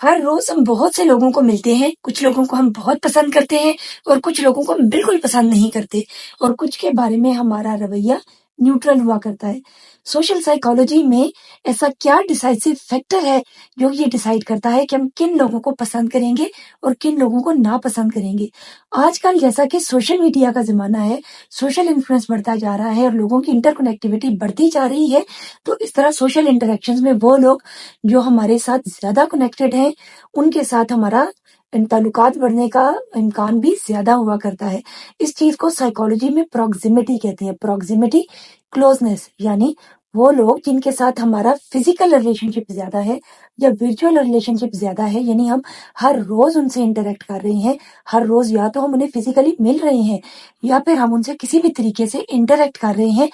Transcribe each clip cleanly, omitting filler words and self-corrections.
ہر روز ہم بہت سے لوگوں کو ملتے ہیں، کچھ لوگوں کو ہم بہت پسند کرتے ہیں اور کچھ لوگوں کو ہم بالکل پسند نہیں کرتے، اور کچھ کے بارے میں ہمارا رویہ نیوٹرل ہوا کرتا ہے۔ سوشل سائیکالوجی میں ایسا کیا ڈیسائسو فیکٹر ہے جو یہ ڈیسائیڈ کرتا ہے کہ ہم کن لوگوں کو پسند کریں گے اور کن لوگوں کو ناپسند کریں گے؟ آج کل جیسا کہ سوشل میڈیا کا زمانہ ہے، سوشل انفلوئنس بڑھتا جا رہا ہے اور لوگوں کی انٹر کنیکٹیوٹی بڑھتی جا رہی ہے، تو اس طرح سوشل انٹریکشنز میں وہ لوگ جو ہمارے ساتھ زیادہ کنیکٹڈ ہیں، ان کے ساتھ ہمارا تعلقات بڑھنے کا امکان بھی زیادہ ہوا کرتا ہے۔ اس چیز کو سائیکالوجی میں پروگزیمٹی کہتے ہیں۔ پروگزیمٹی کلوزنس، یعنی وہ لوگ جن کے ساتھ ہمارا فزیکل ریلیشن شپ زیادہ ہے یا ورچوئل ریلیشن شپ زیادہ ہے، یعنی ہم ہر روز ان سے انٹریکٹ کر رہے ہیں، ہر روز یا تو ہم انہیں فزیکلی مل رہے ہیں یا پھر ہم ان سے کسی بھی طریقے سے انٹریکٹ کر رہے ہیں،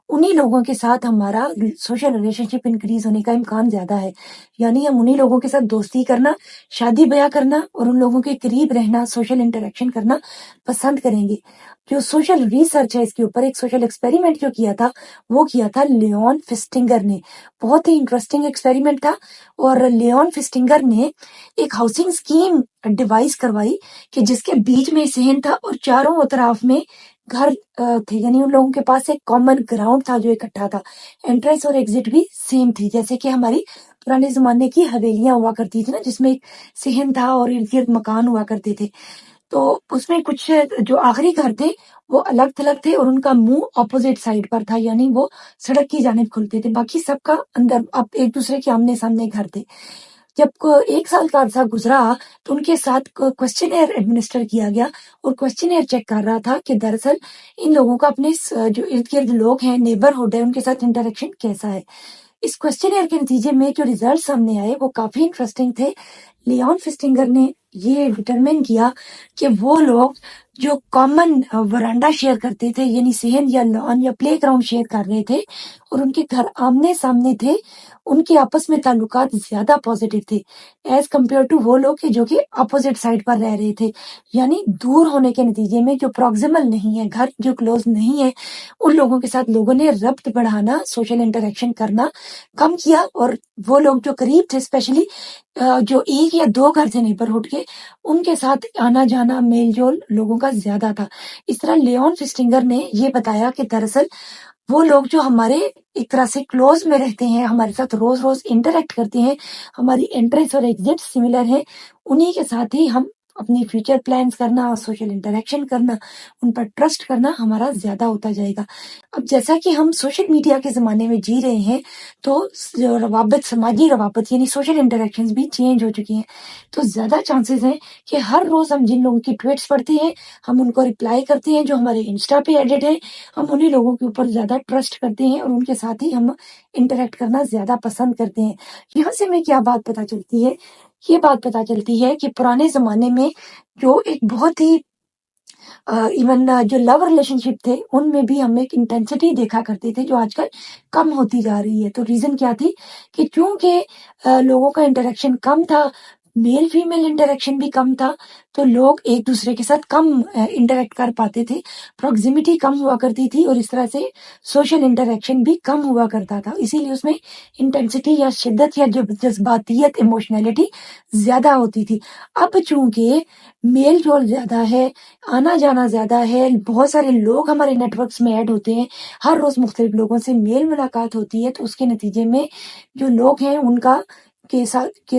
انہی لوگوں کے ساتھ ہمارا سوشل ریلیشن شپ انکریز ہونے کا امکان زیادہ ہے۔ یعنی ہم انہی لوگوں کے ساتھ دوستی کرنا، شادی بیاہ کرنا اور ان لوگوں کے قریب رہنا، سوشل انٹریکشن کرنا پسند کریں گے۔ جو سوشل ریسرچ ہے اس کے اوپر، ایک سوشل ایکسپیریمنٹ جو کیا تھا وہ کیا تھا لیون فسٹنگر نے۔ بہت ہی انٹرسٹنگ ایکسپیریمنٹ تھا، اور لیون فسٹنگر نے ایک ہاؤسنگ اسکیم ڈیوائس کروائی کہ جس کے بیچ میں صحن تھا اور چاروں اطراف میں گھر تھے، یعنی ان لوگوں کے پاس ایک کامن گراؤنڈ تھا جو اکٹھا تھا، انٹرنس اور ایگزٹ بھی سیم تھی، جیسے کہ ہماری پرانے زمانے کی حویلیاں ہوا کرتی تھی نا، جس میں ایک صحن تھا اور ارد گرد مکان ہوا کرتے تھے۔ تو اس میں کچھ جو آخری گھر تھے وہ الگ تھلگ تھے اور ان کا منہ اپوزٹ سائڈ پر تھا، یعنی وہ سڑک کی جانب کھلتے تھے، باقی سب کا اندر اب ایک دوسرے کے آمنے سامنے گھر تھے۔ جب 1 سال کا عرصہ گزرا تو ان کے ساتھ کوسچنئر ایڈمنسٹر کیا گیا، اور کوسچنئر چیک کر رہا تھا کہ دراصل ان لوگوں کا اپنے جو ارد گرد لوگ ہیں، نیبرہڈ ہے، ان کے ساتھ انٹریکشن کیسا ہے۔ اس کوسچنئر کے نتیجے میں جو ریزلٹ سامنے آئے وہ کافی انٹرسٹنگ تھے۔ لیون فسٹنگر نے یہ ڈٹرمن کیا کہ وہ لوگ جو کامن ورانڈا شیئر کرتے تھے، یعنی صحن یا لان یا پلے گراؤنڈ شیئر کر رہے تھے اور ان کے گھر آمنے سامنے تھے، ان کے آپس میں تعلقات زیادہ پازیٹیو تھے ایز کمپیئر ٹو وہ لوگ جو کہ اپوزٹ سائڈ پر رہ رہے تھے۔ یعنی دور ہونے کے نتیجے میں جو پروگزیمل نہیں ہے، گھر جو کلوز نہیں ہے، ان لوگوں کے ساتھ لوگوں نے ربط بڑھانا، سوشل انٹریکشن کرنا کم کیا، اور وہ لوگ جو قریب تھے، اسپیشلی جو 1 یا 2 گھر تھے نیبرہڈ کے، ان کے ساتھ آنا جانا، میل جول لوگوں کا زیادہ تھا۔ اس طرح لیون فسٹنگر نے یہ بتایا کہ دراصل وہ لوگ جو ہمارے ایک طرح سے کلوز میں رہتے ہیں، ہمارے ساتھ روز روز انٹریکٹ کرتے ہیں، ہماری انٹرنس اور ایگزٹ سملر ہیں، انہی کے ساتھ ہی ہم اپنی فیوچر پلانز کرنا، سوشل انٹریکشن کرنا، ان پر ٹرسٹ کرنا ہمارا زیادہ ہوتا جائے گا۔ اب جیسا کہ ہم سوشل میڈیا کے زمانے میں جی رہے ہیں، تو جو روابط، سماجی روابط یعنی سوشل انٹریکشنز بھی چینج ہو چکی ہیں، تو زیادہ چانسز ہیں کہ ہر روز ہم جن لوگوں کی ٹویٹس پڑھتے ہیں، ہم ان کو رپلائی کرتے ہیں، جو ہمارے انسٹا پہ ایڈڈ ہیں، ہم انہی لوگوں کے اوپر زیادہ ٹرسٹ کرتے ہیں اور ان کے ساتھ ہی ہم انٹریکٹ کرنا زیادہ پسند کرتے ہیں۔ یہاں سے ہمیں کیا بات پتہ چلتی ہے؟ یہ بات پتہ چلتی ہے کہ پرانے زمانے میں جو ایک بہت ہی ایون جو لو ریلیشن شپ تھے، ان میں بھی ہم ایک انٹینسٹی دیکھا کرتے تھے جو آج کل کم ہوتی جا رہی ہے۔ تو ریزن کیا تھی کہ چونکہ لوگوں کا انٹریکشن کم تھا، میل فیمیل انٹریکشن بھی کم تھا، تو لوگ ایک دوسرے کے ساتھ کم انٹریکٹ کر پاتے تھے، پروگزیمٹی کم ہوا کرتی تھی، اور اس طرح سے سوشل انٹریکشن بھی کم ہوا کرتا تھا، اسی لیے اس میں انٹینسٹی یا شدت یا جذباتیت، ایموشنلٹی زیادہ ہوتی تھی۔ اب چونکہ میل جول زیادہ ہے، آنا جانا زیادہ ہے، بہت سارے لوگ ہمارے نیٹ ورکس میں ایڈ ہوتے ہیں، ہر روز مختلف لوگوں سے میل ملاقات ہوتی ہے، تو اس کے نتیجے میں جو لوگ ہیں ان کا کے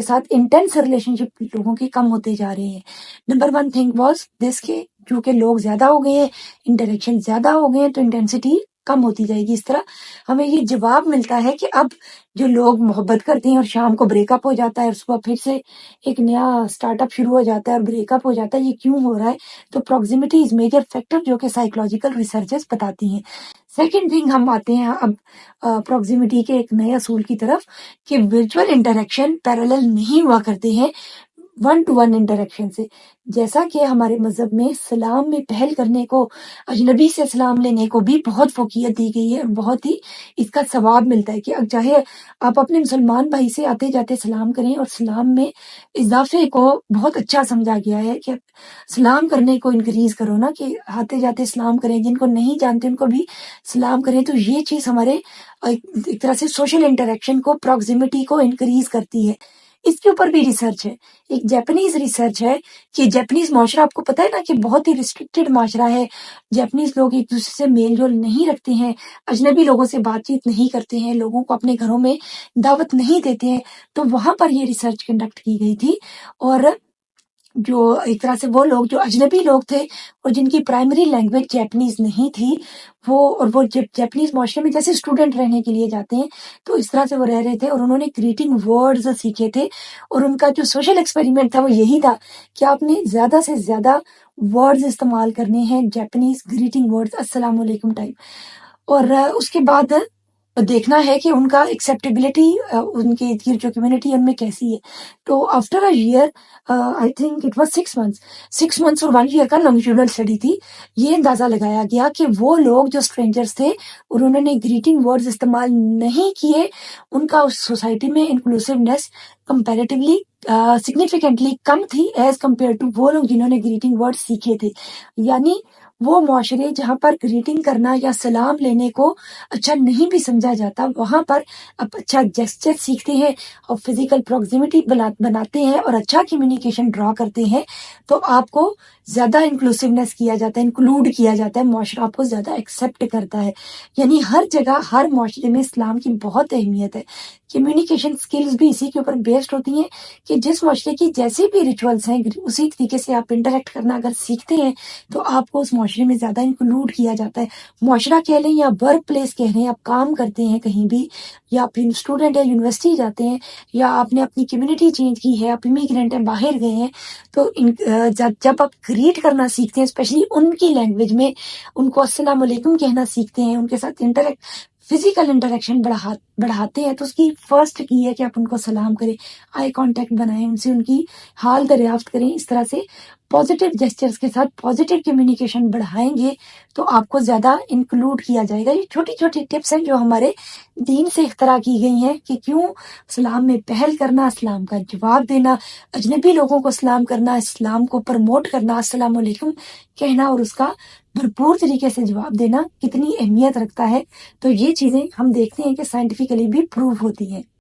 ساتھ انٹینس ریلیشن شپ لوگوں کی کم ہوتے جا رہے ہیں۔ نمبر 1 تھنگ واز دس کہ چونکہ لوگ زیادہ ہو گئے ہیں، انٹریکشن زیادہ ہو گئے ہیں، تو انٹینسٹی کم ہوتی جائے گی۔ اس طرح ہمیں یہ جواب ملتا ہے کہ اب جو لوگ محبت کرتے ہیں اور شام کو بریک اپ ہو جاتا ہے اور صبح پھر سے ایک نیا سٹارٹ اپ شروع ہو جاتا ہے اور بریک اپ ہو جاتا ہے، یہ کیوں ہو رہا ہے؟ تو پروگزیمٹی از میجر فیکٹر، جو کہ سائیکولوجیکل ریسرچز بتاتی ہیں۔ سیکنڈ تھنگ، ہم آتے ہیں اب پروگزیمٹی کے ایک نئے اصول کی طرف کہ ورچوئل انٹریکشن پیرالل نہیں ہوا کرتے ہیں 1-to-1 انٹریکشن سے۔ جیسا کہ ہمارے مذہب میں سلام میں پہل کرنے کو، اجنبی سے سلام لینے کو بھی بہت فوقیت دی گئی ہے، اور بہت ہی اس کا ثواب ملتا ہے کہ چاہے آپ اپنے مسلمان بھائی سے آتے جاتے سلام کریں، اور سلام میں اضافے کو بہت اچھا سمجھا گیا ہے کہ سلام کرنے کو انکریز کرو نا، کہ آتے جاتے سلام کریں، جن کو نہیں جانتے ان کو بھی سلام کریں، تو یہ چیز ہمارے ایک طرح سے سوشل انٹریکشن کو، پروگزیمٹی کو انکریز کرتی ہے۔ اس کے اوپر بھی ریسرچ ہے، ایک جیپنیز ریسرچ ہے کہ جیپنیز معاشرہ آپ کو پتا ہے نا کہ بہت ہی ریسٹرکٹیڈ معاشرہ ہے، جیپنیز لوگ ایک دوسرے سے میل جول نہیں رکھتے ہیں، اجنبی لوگوں سے بات چیت نہیں کرتے ہیں، لوگوں کو اپنے گھروں میں دعوت نہیں دیتے ہیں، تو وہاں پر یہ ریسرچ کنڈکٹ کی گئی تھی، اور جو ایک طرح سے وہ لوگ جو اجنبی لوگ تھے اور جن کی پرائمری لینگویج جیپنیز نہیں تھی، وہ جیپنیز معاشرے میں جیسے اسٹوڈنٹ رہنے کے لیے جاتے ہیں تو اس طرح سے وہ رہ رہے تھے، اور انہوں نے گریٹنگ ورڈز سیکھے تھے، اور ان کا جو سوشل ایکسپیریمنٹ تھا وہ یہی تھا کہ آپ نے زیادہ سے زیادہ ورڈز استعمال کرنے ہیں، جیپنیز گریٹنگ ورڈز السلام علیکم ٹائپ، اور اس کے بعد دیکھنا ہے کہ ان کا ایکسیپٹیبلٹی ان کی جو کمیونٹی ہے ان میں کیسی ہے۔ تو after a year I think it was 6 months اور 1 ایئر کا لانگیٹیوڈنل اسٹڈی تھی، یہ اندازہ لگایا گیا کہ وہ لوگ جو اسٹرینجرس تھے اور انہوں نے گریٹنگ ورڈز استعمال نہیں کیے، ان کا اس سوسائٹی میں انکلوسیونیس کمپیریٹیولی سگنیفیکنٹلی کم تھی ایز کمپیئر ٹو وہ لوگ جنہوں نے گریٹنگ ورڈ سیکھے تھے۔ یعنی وہ معاشرے جہاں پر گریٹنگ کرنا یا سلام لینے کو اچھا نہیں بھی سمجھا جاتا، وہاں پر اب اچھا جیسچر سیکھتے ہیں اور فزیکل پروکسیمیٹی بناتے ہیں اور اچھا کمیونیکیشن ڈرا کرتے ہیں، تو آپ کو زیادہ انکلوسیونیس کیا جاتا ہے، انکلوڈ کیا جاتا ہے، معاشرہ آپ کو زیادہ ایکسیپٹ کرتا ہے۔ یعنی ہر جگہ ہر معاشرے میں اسلام کی بہت اہمیت ہے۔ کمیونیکیشن سکلز بھی اسی کے اوپر بیسڈ ہوتی ہیں کہ جس معاشرے کی جیسے بھی ریچولس ہیں اسی طریقے سے آپ انٹریکٹ کرنا اگر سیکھتے ہیں تو آپ کو اس معاشرے میں زیادہ انکلوڈ کیا جاتا ہے۔ معاشرہ کہہ لیں یا ورک پلیس کہہ لیں، آپ کام کرتے ہیں کہیں بھی، یا آپ اسٹوڈنٹ ہیں یونیورسٹی جاتے ہیں، یا آپ نے اپنی کمیونٹی چینج کی ہے، آپ امیگرینٹ ہیں باہر گئے ہیں، تو جب آپ گریٹ کرنا سیکھتے ہیں اسپیشلی ان کی لینگویج میں، ان کو السلام علیکم کہنا سیکھتے ہیں، ان کے ساتھ فزیکل انٹریکشن بڑھاتے ہیں، تو اس کی فرسٹ کی ہے کہ آپ ان کو سلام کریں، آئی کانٹیکٹ بنائیں، ان سے ان کی حال دریافت کریں۔ اس طرح سے پازیٹیو جیسچرز کے ساتھ پازیٹیو کمیونیکیشن بڑھائیں گے تو آپ کو زیادہ انکلوڈ کیا جائے گا۔ یہ چھوٹی چھوٹی ٹپس ہیں جو ہمارے دین سے اختراع کی گئی ہیں کہ کیوں سلام میں پہل کرنا، اسلام کا جواب دینا، اجنبی لوگوں کو سلام کرنا، اسلام کو پروموٹ کرنا، السلام علیکم کہنا اور اس کا بھرپور طریقے سے جواب دینا کتنی اہمیت رکھتا ہے۔ تو یہ چیزیں ہم دیکھتے ہیں کہ سائنٹیفکلی بھی پروو ہوتی ہیں۔